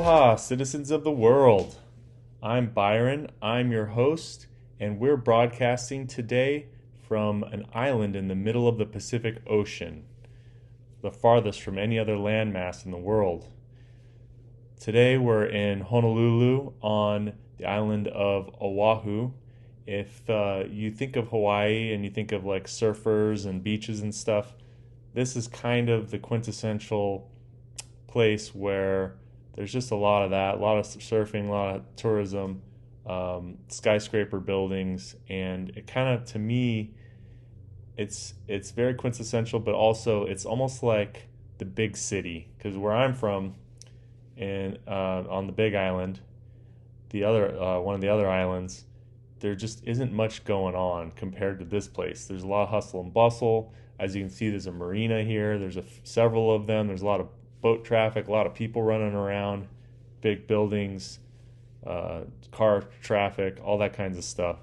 Aloha, citizens of the world. I'm Byron, I'm your host, and we're broadcasting today from an island in the middle of the Pacific Ocean, the farthest from any other landmass in the world. Today we're in Honolulu on the island of Oahu. If you think of Hawaii and you think of like surfers and beaches and stuff, this is kind of the quintessential place where there's just a lot of that, a lot of surfing, a lot of tourism, skyscraper buildings, and it kind of, to me, it's very quintessential, but also it's almost like the big city. Because where I'm from, and on the Big Island, the other one of the other islands, there just isn't much going on compared to this place. There's a lot of hustle and bustle. As you can see, there's a marina here. There's several of them. There's a lot of boat traffic, a lot of people running around, big buildings, car traffic, all that kinds of stuff.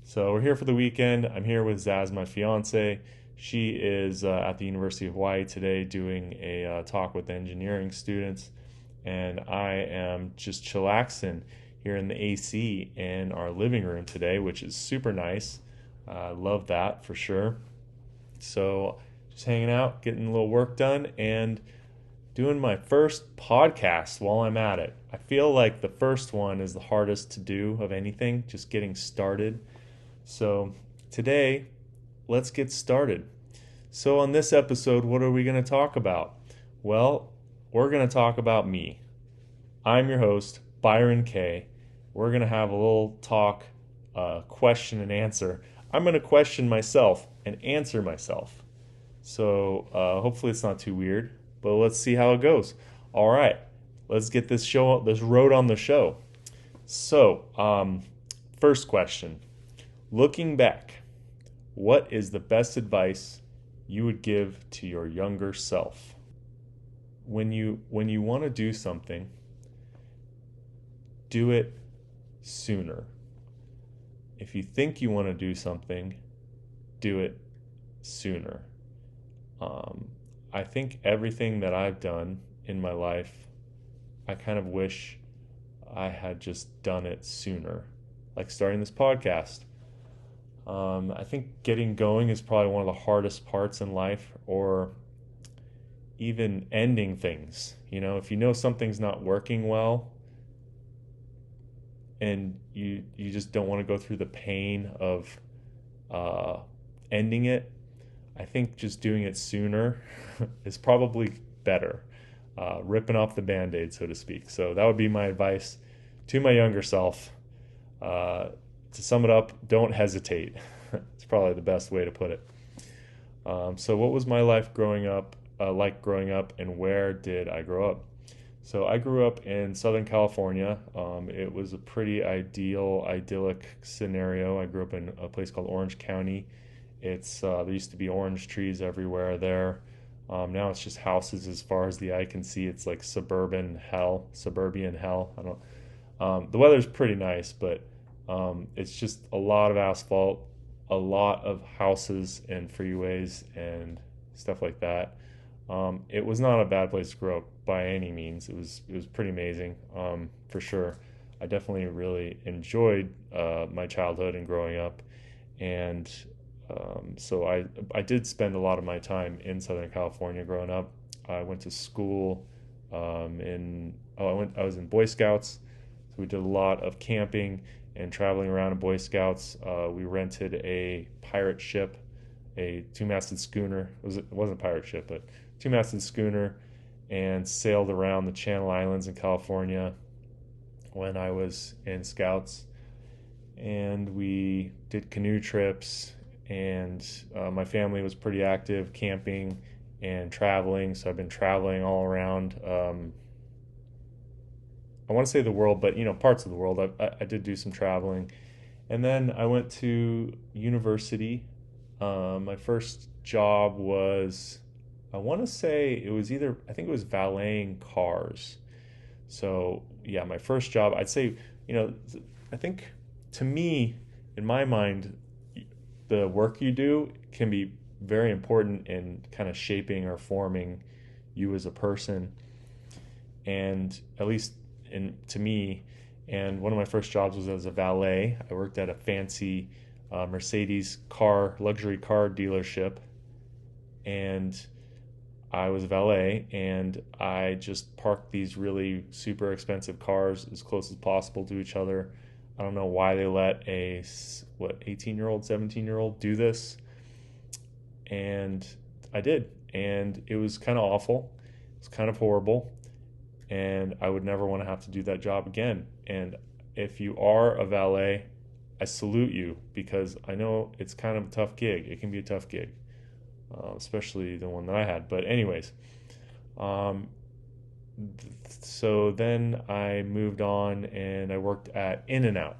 So we're here for the weekend. I'm here with Zaz, my fiance. She is at the University of Hawaii today doing a talk with engineering students, and I am just chillaxing here in the AC in our living room today, which is super nice. Love that for sure. So just hanging out, getting a little work done, and doing my first podcast while I'm at it. I feel like the first one is the hardest to do of anything, just getting started. So today, let's get started. So on this episode, what are we going to talk about? Well, we're going to talk about me. I'm your host, Byron Kay. We're going to have a little talk, question and answer. I'm going to question myself and answer myself. So hopefully it's not too weird, but let's see how it goes. All right, let's get this road on the show. So, first question. Looking back, what is the best advice you would give to your younger self? When you want to do something, do it sooner. If you think you want to do something, do it sooner. I think everything that I've done in my life, I kind of wish I had just done it sooner. Like starting this podcast. I think getting going is probably one of the hardest parts in life, or even ending things. You know, if you know something's not working well and you just don't want to go through the pain of ending it, I think just doing it sooner is probably better. Ripping off the Band-Aid, so to speak. So that would be my advice to my younger self. To sum it up, don't hesitate. It's probably the best way to put it. So what was my life growing up and where did I grow up? So I grew up in Southern California. It was a pretty idyllic scenario. I grew up in a place called Orange County. There used to be orange trees everywhere there. Now it's just houses as far as the eye can see. It's like suburban hell. I don't. The weather's pretty nice, but it's just a lot of asphalt, a lot of houses and freeways and stuff like that. It was not a bad place to grow up by any means. It was pretty amazing, for sure. I definitely really enjoyed my childhood and growing up, and so I did spend a lot of my time in Southern California growing up. I went to school I was in Boy Scouts, so we did a lot of camping and traveling around in Boy Scouts. We rented a pirate ship, a two-masted schooner. It wasn't a pirate ship, but two-masted schooner, and sailed around the Channel Islands in California when I was in Scouts. And we did canoe trips, and my family was pretty active camping and traveling, so I've been traveling all around. I want to say the world, but parts of the world. I did do some traveling, and then I went to university. My first job was, I want to say I think it was valeting cars. So yeah, my first job, I'd say, I think to me, in my mind, the work you do can be very important in kind of shaping or forming you as a person. And at least to me. And one of my first jobs was as a valet. I worked at a fancy Mercedes luxury car dealership, and I was a valet, and I just parked these really super expensive cars as close as possible to each other. I don't know why they let a 18-year-old, 17-year-old do this, and I did, and it was kind of awful. It was kind of horrible, and I would never want to have to do that job again. And if you are a valet, I salute you, because I know it's kind of a tough gig. It can be a tough gig, especially the one that I had. But anyways, so then I moved on and I worked at In-N-Out.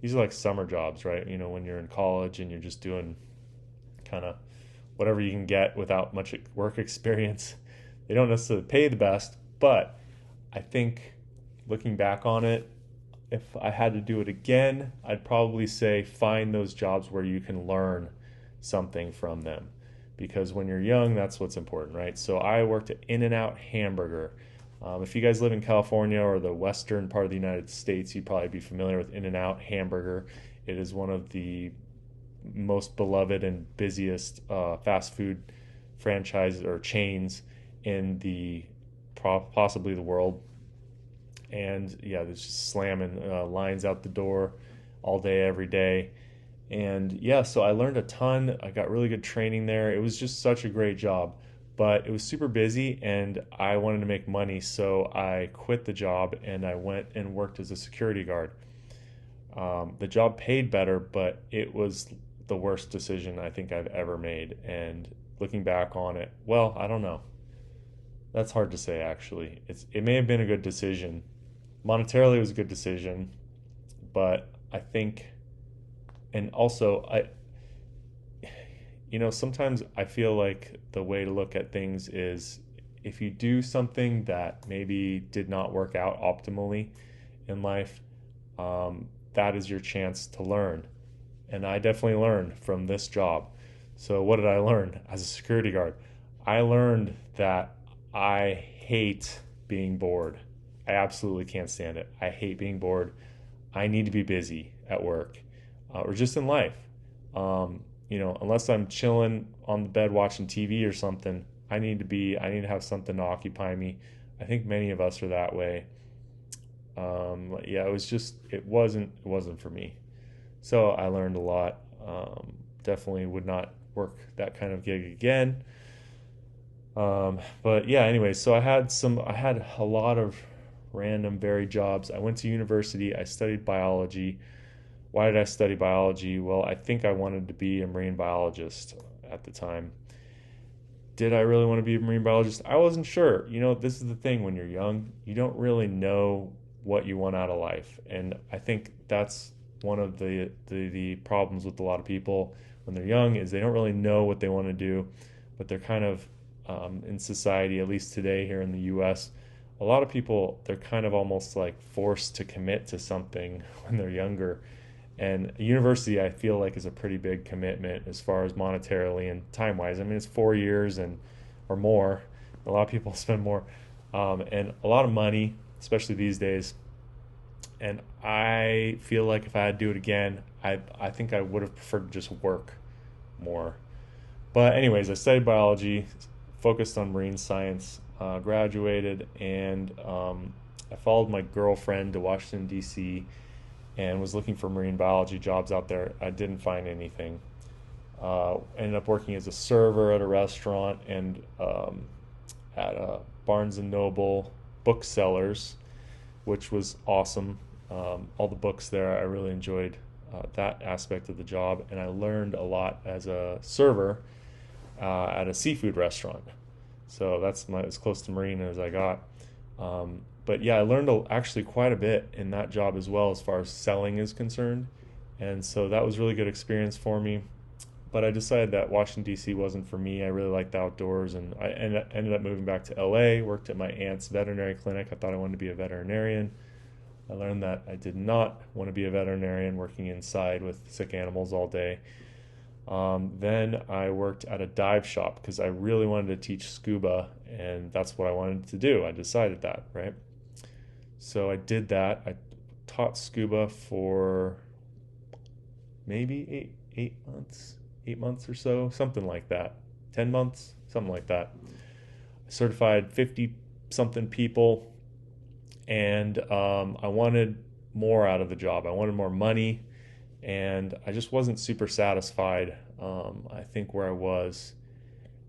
These are like summer jobs, right? You know, when you're in college and you're just doing kind of whatever you can get without much work experience. They don't necessarily pay the best, but I think looking back on it, if I had to do it again, I'd probably say find those jobs where you can learn something from them. Because when you're young, that's what's important, right? So I worked at In-N-Out Hamburger. If you guys live in California or the western part of the United States, you'd probably be familiar with In-N-Out Hamburger. It is one of the most beloved and busiest fast food franchises or chains in possibly the world. And yeah, there's just slamming lines out the door all day, every day. And yeah, so I learned a ton. I got really good training there. It was just such a great job, but it was super busy and I wanted to make money. So I quit the job and I went and worked as a security guard. The job paid better, but it was the worst decision I think I've ever made. And looking back on it, well, I don't know. That's hard to say, actually. It may have been a good decision. Monetarily, it was a good decision, but I think, and also, sometimes I feel like the way to look at things is if you do something that maybe did not work out optimally in life, that is your chance to learn. And I definitely learned from this job. So what did I learn as a security guard? I learned that I hate being bored. I absolutely can't stand it. I hate being bored. I need to be busy at work or just in life. Unless I'm chilling on the bed watching TV or something, I need to have something to occupy me. I think many of us are that way. It wasn't for me. So I learned a lot. Definitely would not work that kind of gig again. But yeah, anyway, so I had a lot of random varied jobs. I went to university. I studied biology. Why did I study biology? Well, I think I wanted to be a marine biologist at the time. Did I really want to be a marine biologist? I wasn't sure. This is the thing, when you're young, you don't really know what you want out of life. And I think that's one of the problems with a lot of people when they're young, is they don't really know what they want to do, but they're kind of in society, at least today here in the US, a lot of people, they're kind of almost like forced to commit to something when they're younger. And university, I feel like, is a pretty big commitment as far as monetarily and time-wise. I mean, it's 4 years or more. A lot of people spend more, and a lot of money, especially these days. And I feel like if I had to do it again, I think I would have preferred to just work more. But anyways, I studied biology, focused on marine science, graduated, and I followed my girlfriend to Washington, D.C., and was looking for marine biology jobs out there. I didn't find anything. Ended up working as a server at a restaurant and at a Barnes & Noble booksellers, which was awesome. All the books there, I really enjoyed that aspect of the job, and I learned a lot as a server at a seafood restaurant. So that's as close to marine as I got. But yeah, I learned actually quite a bit in that job as well as far as selling is concerned. And so that was really good experience for me. But I decided that Washington, D.C. wasn't for me. I really liked the outdoors, and I ended up moving back to L.A., worked at my aunt's veterinary clinic. I thought I wanted to be a veterinarian. I learned that I did not want to be a veterinarian working inside with sick animals all day. Then I worked at a dive shop because I really wanted to teach scuba, and that's what I wanted to do. I decided that, right? So I did that. I taught scuba for maybe 8 months, 8 months or so, something like that. 10 months, something like that. I certified 50 something people, and I wanted more out of the job. I wanted more money, and I just wasn't super satisfied. I think where I was,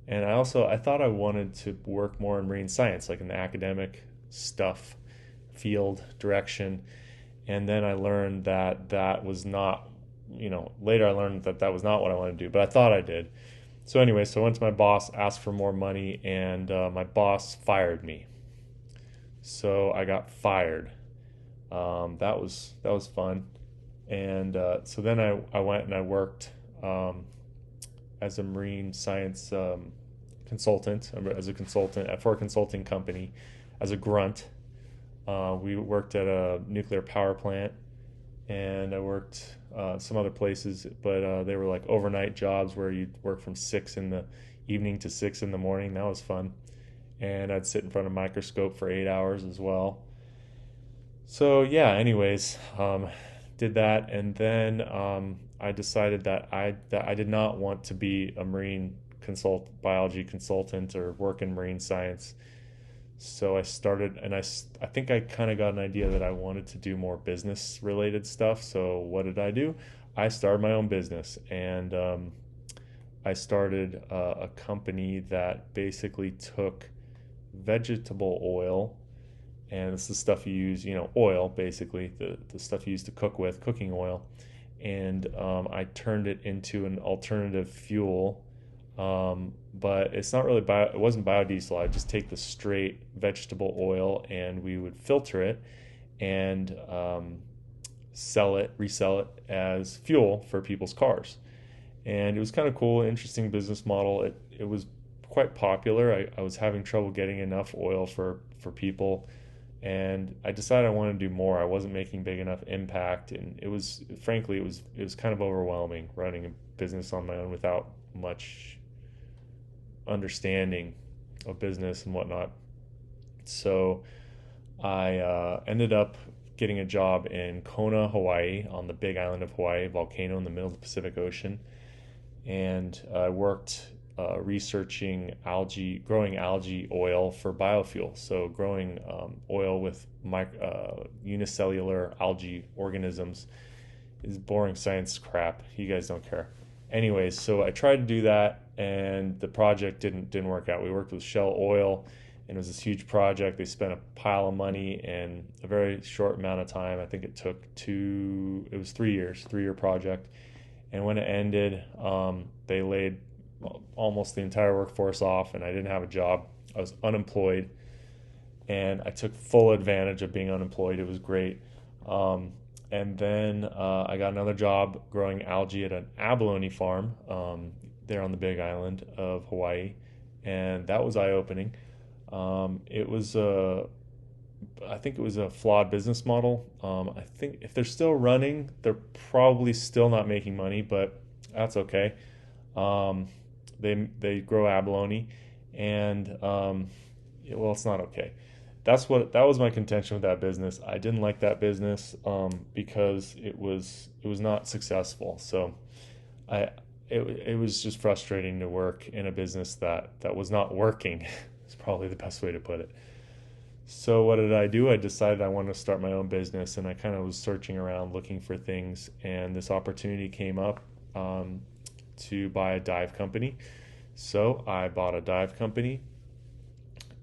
and I thought I wanted to work more in marine science, like in the academic stuff, field direction. And then I learned that that was not, later I learned that that was not what I wanted to do, but I thought I did. So anyway, so I went to my boss, asked for more money, and my boss fired me. So I got fired. That was fun. And so then I went and I worked as a marine science consultant, as a consultant for a consulting company, as a grunt. We worked at a nuclear power plant, and I worked some other places, but they were like overnight jobs where you'd work from 6 in the evening to 6 in the morning. That was fun. And I'd sit in front of a microscope for 8 hours as well. So yeah, anyways, did that, and then I decided that I did not want to be a marine biology consultant or work in marine science. So I started, and I think I kind of got an idea that I wanted to do more business related stuff. So what did I do? I started my own business, and I started a company that basically took vegetable oil, and it's the stuff you use, oil basically, the stuff you use to cook with, cooking oil, and I turned it into an alternative fuel. But it's not really it wasn't biodiesel. I just take the straight vegetable oil, and we would filter it and resell it as fuel for people's cars. And it was kind of cool, interesting business model. It was quite popular. I was having trouble getting enough oil for people, and I decided I wanted to do more. I wasn't making big enough impact, and it was, frankly, it was kind of overwhelming running a business on my own without much understanding of business and whatnot. So I ended up getting a job in Kona, Hawaii, on the big island of Hawaii, volcano in the middle of the Pacific Ocean. And I worked researching growing algae oil for biofuel. So growing oil with unicellular algae organisms is boring science crap. You guys don't care. Anyways, so I tried to do that, and the project didn't work out. We worked with Shell Oil, and it was this huge project. They spent a pile of money in a very short amount of time. I think it was 3 years, 3-year project. And when it ended, they laid almost the entire workforce off, and I didn't have a job. I was unemployed, and I took full advantage of being unemployed. It was great. And then I got another job growing algae at an abalone farm there on the big island of Hawaii, and that was eye-opening. I think it was a flawed business model. I think if they're still running, they're probably still not making money, but that's okay. Um, they grow abalone, and well, it's not okay. That was my contention with that business. I didn't like that business because it was not successful. So I it was just frustrating to work in a business that was not working. It's probably the best way to put it. So what did I do? I decided I wanted to start my own business, and I kind of was searching around looking for things, and this opportunity came up to buy a dive company. So I bought a dive company,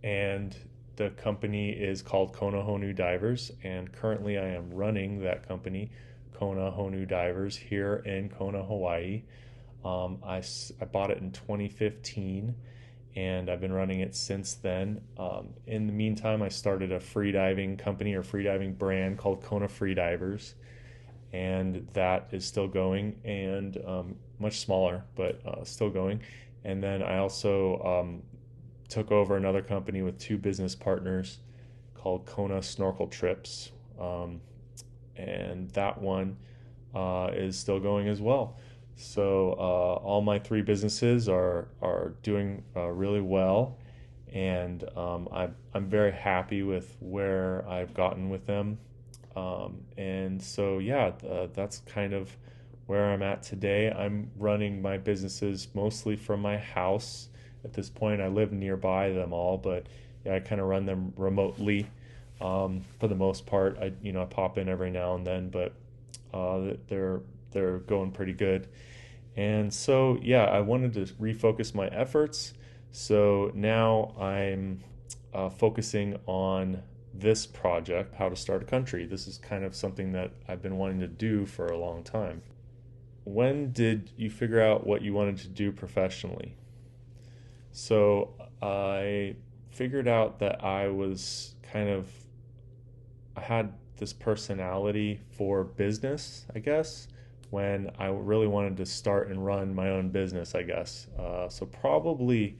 and the company is called Kona Honu Divers, and currently I am running that company, Kona Honu Divers, here in Kona, Hawaii. I bought it in 2015, and I've been running it since then. In the meantime, I started a freediving company or freediving brand called Kona Freedivers, and that is still going, and much smaller, but still going. And then I also took over another company with two business partners called Kona Snorkel Trips, and that one is still going as well. So all my three businesses are doing really well, and I'm very happy with where I've gotten with them. And so, yeah, that's kind of where I'm at today. I'm running my businesses mostly from my house. At this point, I live nearby them all, but yeah, I kind of run them remotely for the most part. I pop in every now and then, but they're going pretty good. And so, yeah, I wanted to refocus my efforts. So now I'm focusing on this project, How to Start a Country. This is kind of something that I've been wanting to do for a long time. When did you figure out what you wanted to do professionally? So I figured out that I had this personality for business, I guess, when I really wanted to start and run my own business, I guess. So probably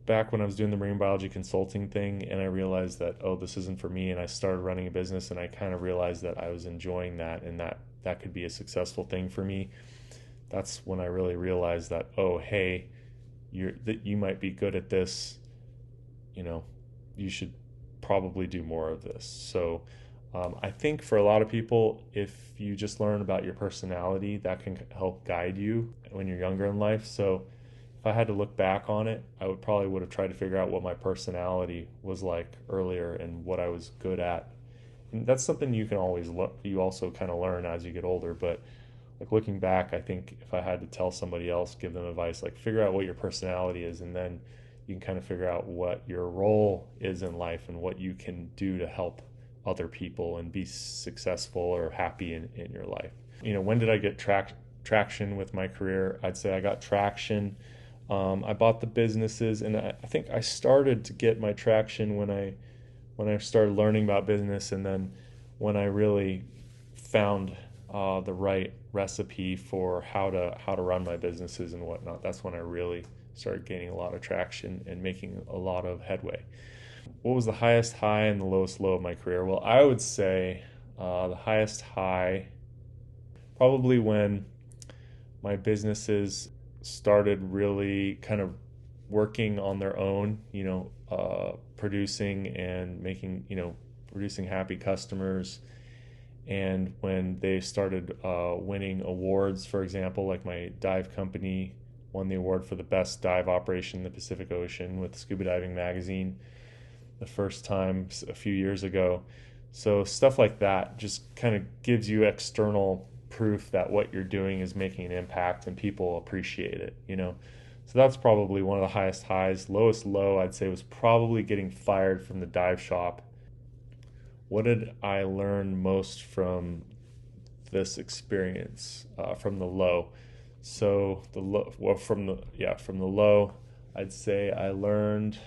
back when I was doing the marine biology consulting thing, and I realized that, oh, this isn't for me, and I started running a business, and I kind of realized that I was enjoying that, and that could be a successful thing for me. That's when I really realized that, oh, hey, you might be good at this. You should probably do more of this. So I think for a lot of people, if you just learn about your personality, that can help guide you when you're younger in life. So if I had to look back on it, I would have tried to figure out what my personality was like earlier and what I was good at. And that's something you can always you also kind of learn as you get older. But like looking back, I think if I had to tell somebody else, give them advice, like figure out what your personality is, and then you can kind of figure out what your role is in life and what you can do to help other people and be successful or happy in your life. When did I get traction with my career? I'd say I got traction. I bought the businesses, and I think I started to get my traction when I started learning about business, and then when I really found the right recipe for how to run my businesses and whatnot. That's when I really started gaining a lot of traction and making a lot of headway. What was the highest high and the lowest low of my career? Well, I would say the highest high probably when my businesses started really kind of working on their own, producing and making, producing happy customers. And when they started winning awards, for example, like my dive company won the award for the best dive operation in the Pacific Ocean with Scuba Diving Magazine the first time a few years ago. So stuff like that just kind of gives you external proof that what you're doing is making an impact and people appreciate it, So that's probably one of the highest highs. Lowest low, I'd say, was probably getting fired from the dive shop. What did I learn most from this experience? From the low. So from the low, I'd say I learned.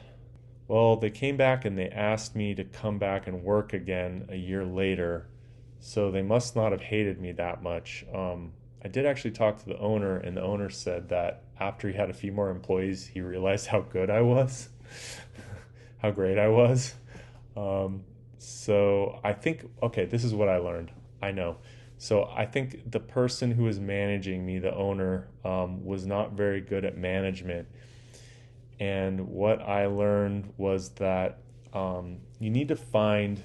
Well, they came back and they asked me to come back and work again a year later. So they must not have hated me that much. I did actually talk to the owner, and the owner said that after he had a few more employees, he realized how good I was, how great I was. So I think, okay, this is what I learned. I know. So I think the person who was managing me, the owner, was not very good at management. And what I learned was that you need to find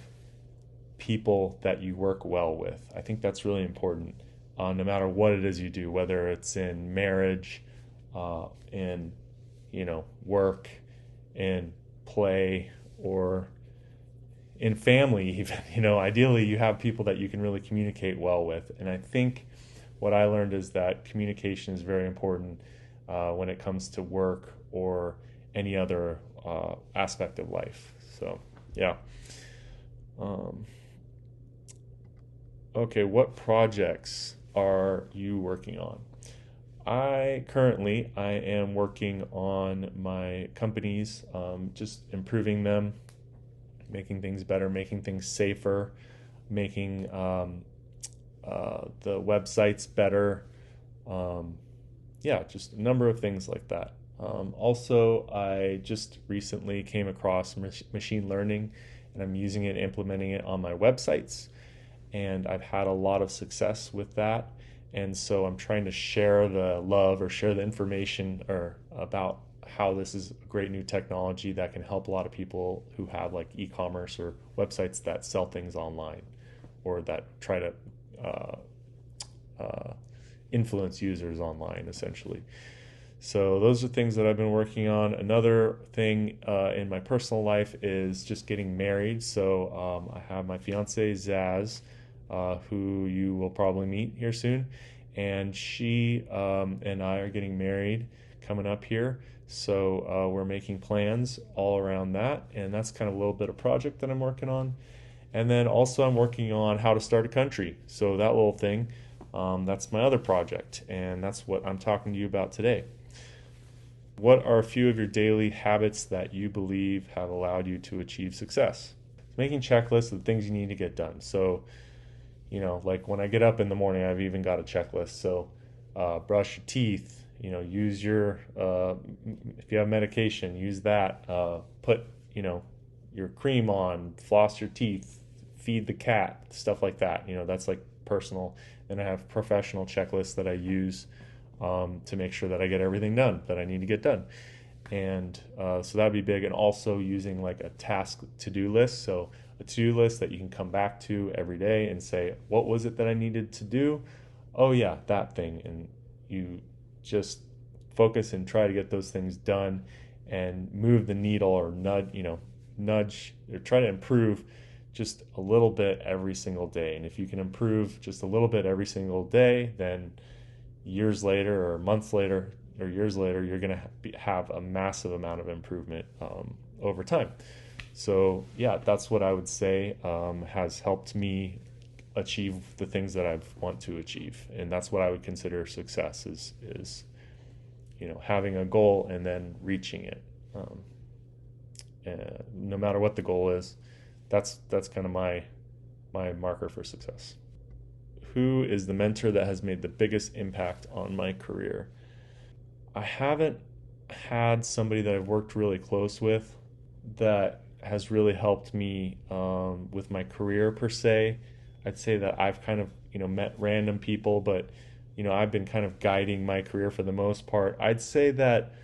people that you work well with. I think that's really important, no matter what it is you do, whether it's in marriage, in work, in play, or in family even. Ideally you have people that you can really communicate well with. And I think what I learned is that communication is very important when it comes to work or any other aspect of life. So yeah. Okay, what projects are you working on? I am working on my companies, just improving them, making things better, making things safer, making the websites better. Just a number of things like that. Also, I just recently came across machine learning, and I'm using it, implementing it on my websites, and I've had a lot of success with that. And so I'm trying to share the love or share the information or about how this is a great new technology that can help a lot of people who have like e-commerce or websites that sell things online or that try to uh, uh, influence users online, essentially. So those are things that I've been working on. Another thing in my personal life is just getting married. So I have my fiance Zaz, who you will probably meet here soon, and she and I are getting married coming up here. So we're making plans all around that, and that's kind of a little bit of project that I'm working on. And then also I'm working on how to start a country. So that little thing, that's my other project, and that's what I'm talking to you about today. What are a few of your daily habits that you believe have allowed you to achieve success? Making checklists of the things you need to get done. So, like when I get up in the morning, I've even got a checklist. So, brush your teeth, use if you have medication, use that. Put, your cream on, floss your teeth, feed the cat, stuff like that. That's like personal. And I have professional checklists that I use to make sure that I get everything done that I need to get done. And so that'd be big. And also using like a task to-do list. So a to-do list that you can come back to every day and say, what was it that I needed to do? Oh yeah, that thing. And you just focus and try to get those things done and move the needle or nudge or try to improve just a little bit every single day. And if you can improve just a little bit every single day, then years later or months later or years later, you're going to have a massive amount of improvement over time. So yeah, that's what I would say has helped me achieve the things that I want to achieve. And that's what I would consider success is having a goal and then reaching it. No matter what the goal is, that's kind of my marker for success. Who is the mentor that has made the biggest impact on my career? I haven't had somebody that I've worked really close with that has really helped me with my career per se. I'd say that I've kind of met random people, but I've been kind of guiding my career for the most part. I'd say that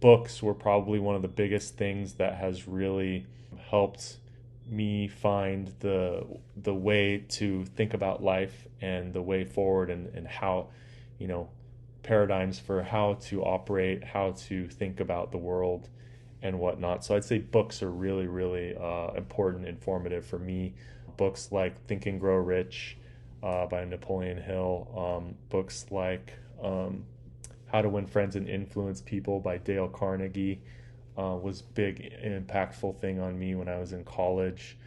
books were probably one of the biggest things that has really helped me find the way to think about life and the way forward and how paradigms for how to operate, how to think about the world and whatnot. So I'd say books are really, really important, informative for me. Books like Think and Grow Rich by Napoleon Hill, books like How to Win Friends and Influence People by Dale Carnegie was big, impactful thing on me when I was in college.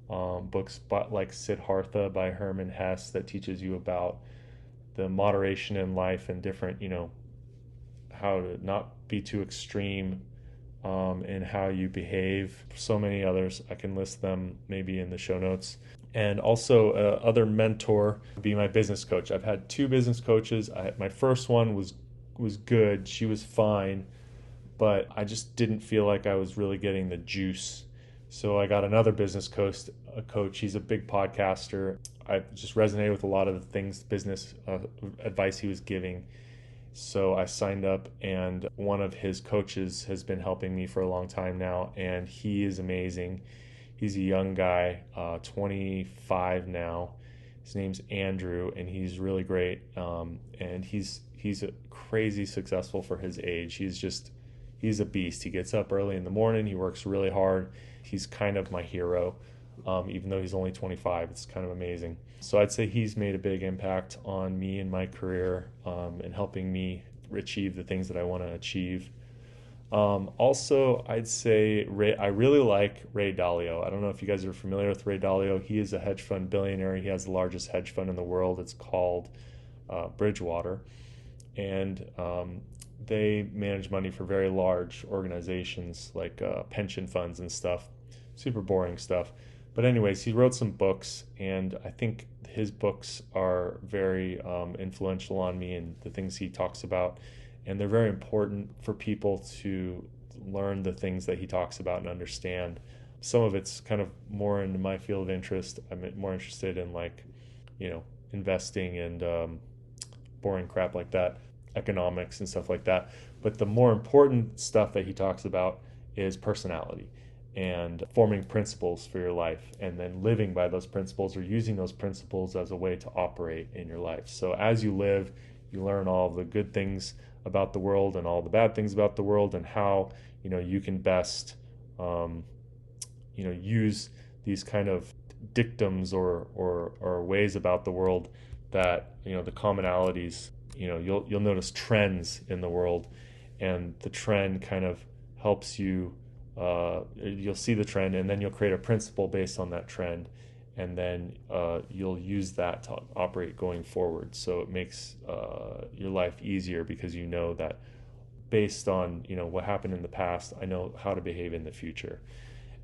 Books like Siddhartha by Herman Hesse that teaches you about the moderation in life and different, how to not be too extreme in how you behave. So many others. I can list them maybe in the show notes. And also other mentor would be my business coach. I've had two business coaches. My first one was good. She was fine, but I just didn't feel like I was really getting the juice. So I got another business coach. He's a big podcaster. I just resonated with a lot of the things, business advice he was giving. So I signed up, and one of his coaches has been helping me for a long time now, and he is amazing. He's a young guy, 25 now. His name's Andrew, and he's really great. And he's a crazy successful for his age. He's a beast. He gets up early in the morning. He works really hard. He's kind of my hero, even though he's only 25. It's kind of amazing. So I'd say he's made a big impact on me and my career and helping me achieve the things that I want to achieve. Also, I'd say I really like Ray Dalio. I don't know if you guys are familiar with Ray Dalio. He is a hedge fund billionaire. He has the largest hedge fund in the world. It's called Bridgewater. And they manage money for very large organizations like pension funds and stuff. Super boring stuff. But anyways, he wrote some books, and I think his books are very influential on me and the things he talks about. And they're very important for people to learn the things that he talks about and understand. Some of it's kind of more into my field of interest. I'm more interested in investing and boring crap like that. economics and stuff like that. But the more important stuff that he talks about is personality and forming principles for your life, and then living by those principles or using those principles as a way to operate in your life. So as you live, you learn all of the good things about the world and all the bad things about the world, and how you can best use these kind of dictums or ways about the world that the commonalities. You'll notice trends in the world, and the trend kind of helps you. You'll see the trend, and then you'll create a principle based on that trend, and then you'll use that to operate going forward. So it makes your life easier, because you know that based on what happened in the past, I know how to behave in the future.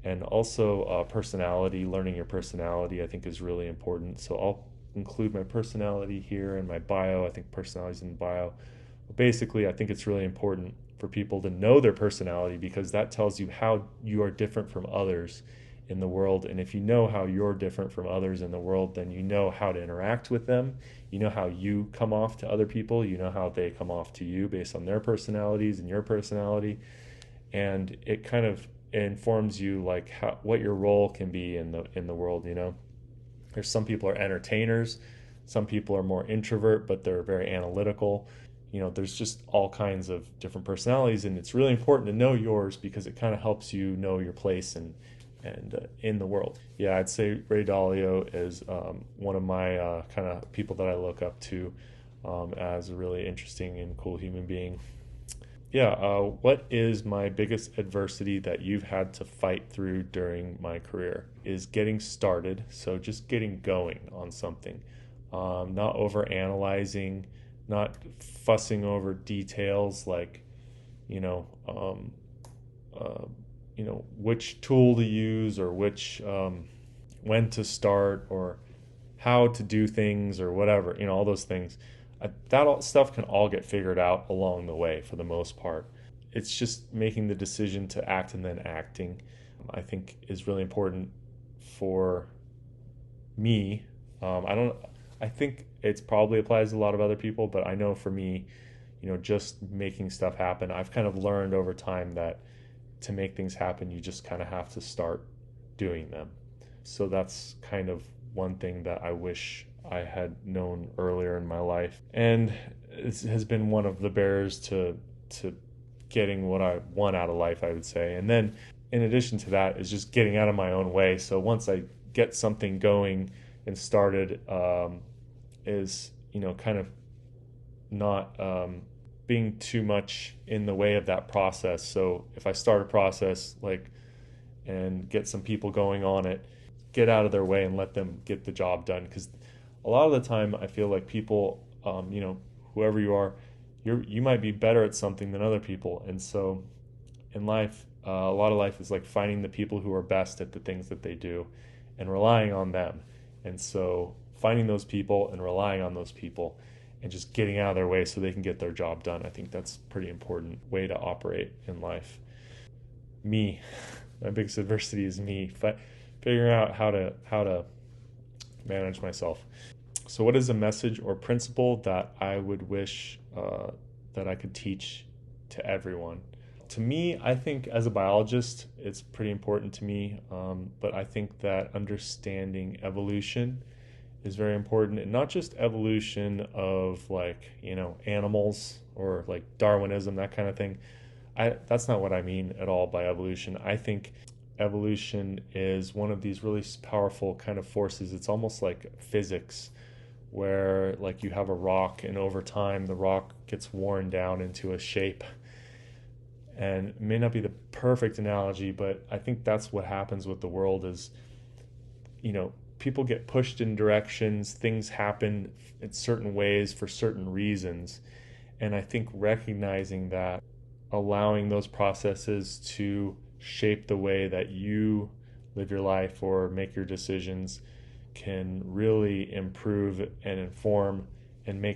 And also personality, learning your personality, I think is really important. So I'll include my personality here in my bio. I think personality is in the bio. But basically, I think it's really important for people to know their personality, because that tells you how you are different from others in the world. And if you know how you're different from others in the world, then you know how to interact with them. You know how you come off to other people. You know how they come off to you based on their personalities and your personality. And it kind of informs you like what your role can be in the world. There's some people are entertainers, some people are more introvert, but they're very analytical. There's just all kinds of different personalities, and it's really important to know yours, because it kind of helps you know your place and in the world. Yeah, I'd say Ray Dalio is one of my kind of people that I look up to as a really interesting and cool human being. Yeah, what is my biggest adversity that you've had to fight through during my career? Is getting started, so just getting going on something, not over analyzing, not fussing over details like, which tool to use, or which when to start, or how to do things, or whatever. All those things. That all stuff can all get figured out along the way for the most part. It's just making the decision to act and then acting, I think, is really important for me. I think it's probably applies to a lot of other people, but I know for me, just making stuff happen, I've kind of learned over time that to make things happen, you just kind of have to start doing them. So that's kind of one thing that I wish I had known earlier in my life, and it has been one of the barriers to getting what I want out of life, I would say. And then in addition to that is just getting out of my own way. So once I get something going and started, is kind of not being too much in the way of that process. So if I start a process and get some people going on it, get out of their way and let them get the job done, because a lot of the time I feel like people, whoever you are, you might be better at something than other people. And so in life, a lot of life is like finding the people who are best at the things that they do and relying on them. And so finding those people and relying on those people and just getting out of their way so they can get their job done. I think that's a pretty important way to operate in life. Me, my biggest adversity is me, figuring out how to manage myself. So what is a message or principle that I would wish that I could teach to everyone? To me, I think as a biologist, it's pretty important to me, but I think that understanding evolution is very important, and not just evolution of animals or like Darwinism, that kind of thing. That's not what I mean at all by evolution. I think evolution is one of these really powerful kind of forces. It's almost like physics, where you have a rock, and over time the rock gets worn down into a shape. And it may not be the perfect analogy, but I think that's what happens with the world is, people get pushed in directions, things happen in certain ways for certain reasons. And I think recognizing that, allowing those processes to shape the way that you live your life or make your decisions, can really improve and inform and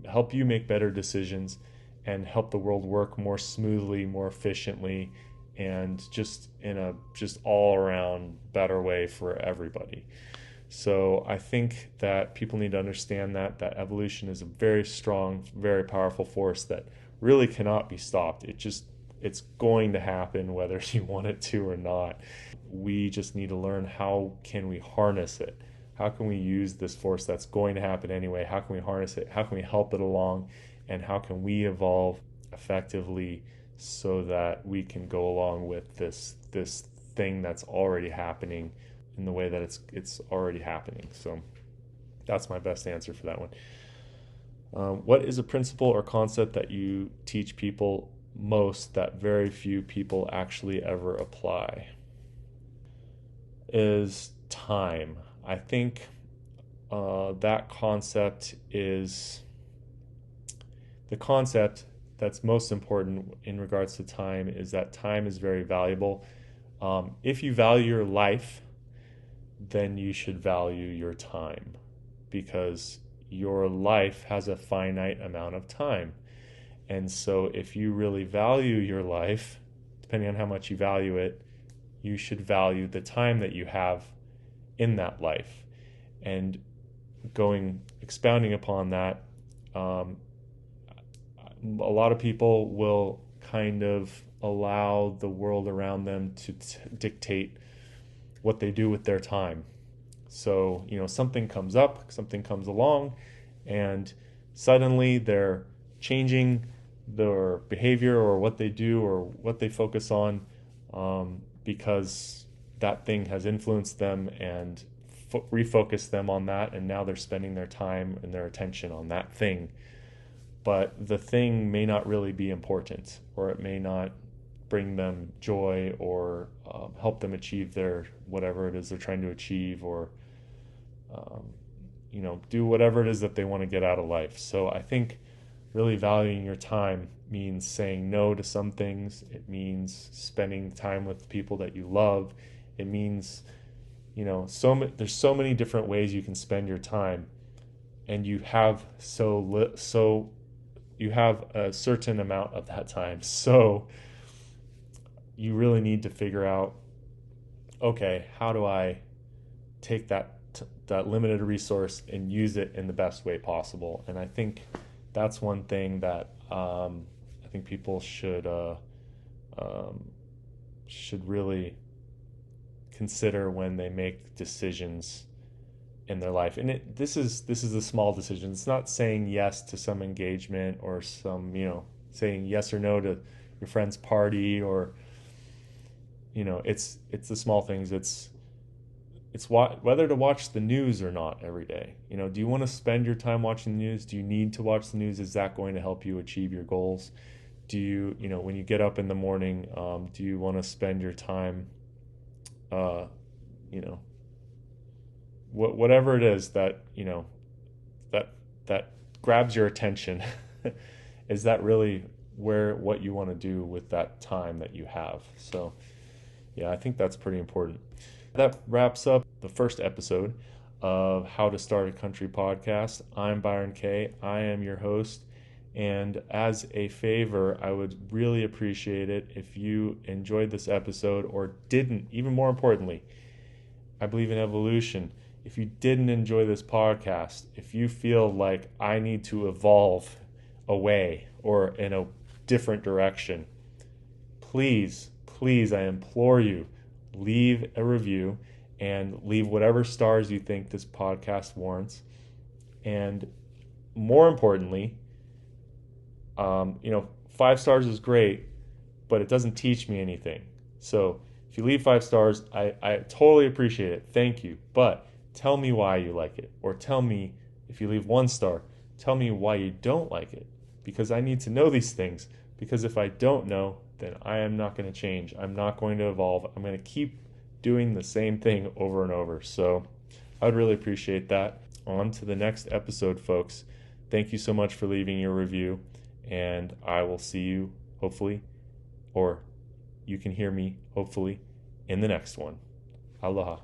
help you make better decisions and help the world work more smoothly, more efficiently, and just in a all around better way for everybody. So I think that people need to understand that evolution is a very strong, very powerful force that really cannot be stopped. It's going to happen whether you want it to or not. We just need to learn how can we harness it. How can we use this force that's going to happen anyway? How can we harness it? How can we help it along? And how can we evolve effectively so that we can go along with this thing that's already happening in the way that it's already happening? So that's my best answer for that one. What is a principle or concept that you teach people most that very few people actually ever apply? Is time. I think that concept is the concept that's most important in regards to time, is that time is very valuable. If you value your life, then you should value your time, because your life has a finite amount of time. And so if you really value your life, depending on how much you value it, you should value the time that you have in that life. And expounding upon that, a lot of people will kind of allow the world around them to dictate what they do with their time. So, something comes up, something comes along, and suddenly they're changing their behavior or what they do or what they focus on, because that thing has influenced them and refocused them on that, and now they're spending their time and their attention on that thing. But the thing may not really be important, or it may not bring them joy or help them achieve their whatever it is they're trying to achieve, or do whatever it is that they want to get out of life. So I think really valuing your time means saying no to some things. It means spending time with people that you love. It means, there's so many different ways you can spend your time, and you have you have a certain amount of that time. So you really need to figure out, okay, how do I take that limited resource and use it in the best way possible? And I think that's one thing that I think people should really consider when they make decisions in their life. And this is a small decision. It's not saying yes to some engagement or some saying yes or no to your friend's party, or it's the small things. It's whether to watch the news or not every day. Do you want to spend your time watching the news? Do you need to watch the news? Is that going to help you achieve your goals? Do you, when you get up in the morning, do you want to spend your time, whatever it is that, that grabs your attention, is that really what you want to do with that time that you have? So, yeah, I think that's pretty important. That wraps up the first episode of How to Start a Country Podcast. I'm Byron Kay. I am your host. And as a favor, I would really appreciate it if you enjoyed this episode, or didn't. Even more importantly, I believe in evolution. If you didn't enjoy this podcast, if you feel like I need to evolve away or in a different direction, please, I implore you, leave a review and leave whatever stars you think this podcast warrants. And more importantly, 5 stars is great, but it doesn't teach me anything. So if you leave 5 stars, I totally appreciate it. Thank you. But tell me why you like it. Or tell me, if you leave 1 star, tell me why you don't like it. Because I need to know these things. Because if I don't know, then I am not going to change. I'm not going to evolve. I'm going to keep doing the same thing over and over. So I would really appreciate that. On to the next episode, folks. Thank you so much for leaving your review. And I will see you, hopefully, or you can hear me, hopefully, in the next one. Aloha.